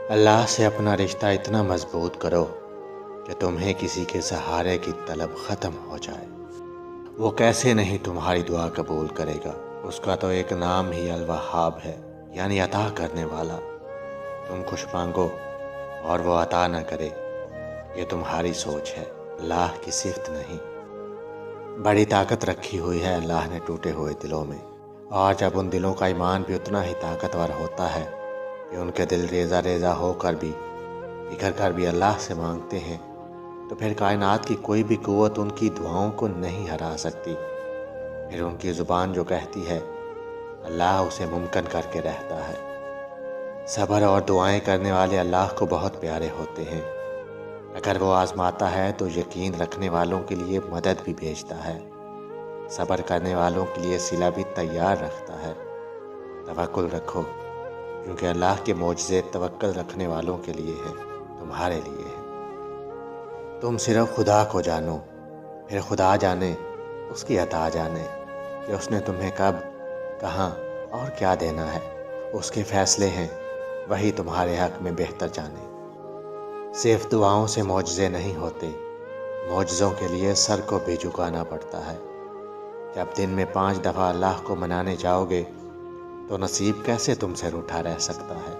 اللہ سے اپنا رشتہ اتنا مضبوط کرو کہ تمہیں کسی کے سہارے کی طلب ختم ہو جائے۔ وہ کیسے نہیں تمہاری دعا قبول کرے گا؟ اس کا تو ایک نام ہی الوہاب ہے، یعنی عطا کرنے والا۔ تم کچھ مانگو اور وہ عطا نہ کرے، یہ تمہاری سوچ ہے، اللہ کی صفت نہیں۔ بڑی طاقت رکھی ہوئی ہے اللہ نے ٹوٹے ہوئے دلوں میں، اور جب ان دلوں کا ایمان بھی اتنا ہی طاقتور ہوتا ہے کہ ان کے دل ریزہ ریزہ ہو کر بھی بکھر کر بھی اللہ سے مانگتے ہیں، تو پھر کائنات کی کوئی بھی قوت ان کی دعاؤں کو نہیں ہرا سکتی۔ پھر ان کی زبان جو کہتی ہے، اللہ اسے ممکن کر کے رہتا ہے۔ صبر اور دعائیں کرنے والے اللہ کو بہت پیارے ہوتے ہیں۔ اگر وہ آزماتا ہے تو یقین رکھنے والوں کے لیے مدد بھی بھیجتا ہے، صبر کرنے والوں کے لیے صلہ بھی تیار رکھتا ہے۔ توکل رکھو، کیونکہ اللہ کے معجزے توکل رکھنے والوں کے لیے ہیں، تمہارے لیے ہیں۔ تم صرف خدا کو جانو، پھر خدا جانے، اس کی عطا جانے کہ اس نے تمہیں کب، کہاں اور کیا دینا ہے۔ اس کے فیصلے ہیں، وہی تمہارے حق میں بہتر جانے۔ صرف دعاؤں سے معجزے نہیں ہوتے، معجزوں کے لیے سر کو بھی جھکانا پڑتا ہے۔ جب دن میں 5 دفعہ اللہ کو منانے جاؤ گے تو نصیب کیسے تم سے روٹھا رہ سکتا ہے؟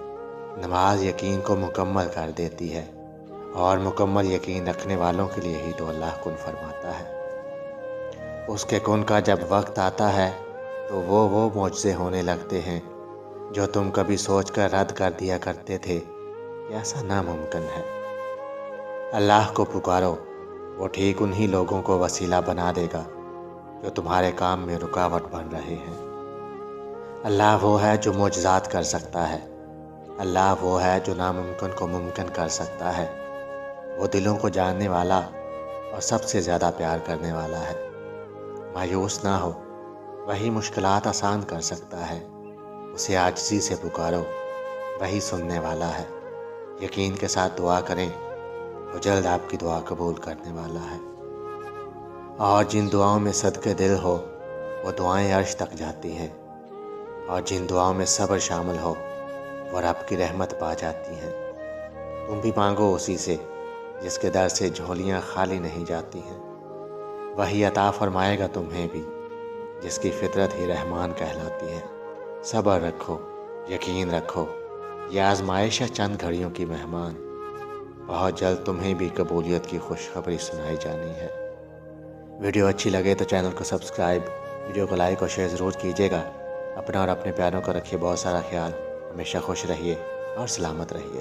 نماز یقین کو مکمل کر دیتی ہے، اور مکمل یقین رکھنے والوں کے لیے ہی تو اللہ کن فرماتا ہے۔ اس کے کن کا جب وقت آتا ہے تو وہ معجزے ہونے لگتے ہیں جو تم کبھی سوچ کر رد کر دیا کرتے تھے کہ ایسا ناممکن ہے۔ اللہ کو پکارو، وہ ٹھیک انہی لوگوں کو وسیلہ بنا دے گا جو تمہارے کام میں رکاوٹ بن رہے ہیں۔ اللہ وہ ہے جو معجزات کر سکتا ہے، اللہ وہ ہے جو ناممکن کو ممکن کر سکتا ہے۔ وہ دلوں کو جاننے والا اور سب سے زیادہ پیار کرنے والا ہے۔ مایوس نہ ہو، وہی مشکلات آسان کر سکتا ہے۔ اسے عاجزی سے پکارو، وہی سننے والا ہے۔ یقین کے ساتھ دعا کریں، وہ جلد آپ کی دعا قبول کرنے والا ہے۔ اور جن دعاؤں میں صدقے دل ہو، وہ دعائیں عرش تک جاتی ہیں، اور جن دعاؤں میں صبر شامل ہو، وہ رب کی رحمت پا جاتی ہیں۔ تم بھی مانگو اسی سے جس کے در سے جھولیاں خالی نہیں جاتی ہیں، وہی عطا فرمائے گا تمہیں بھی، جس کی فطرت ہی رحمان کہلاتی ہے۔ صبر رکھو، یقین رکھو، یہ آزمائش ہے چند گھڑیوں کی مہمان، بہت جلد تمہیں بھی قبولیت کی خوشخبری سنائی جانی ہے۔ ویڈیو اچھی لگے تو چینل کو سبسکرائب، ویڈیو کو لائک اور شیئر ضرور کیجیے گا۔ اپنا اور اپنے پیاروں کا رکھیے بہت سارا خیال، ہمیشہ خوش رہیے اور سلامت رہیے۔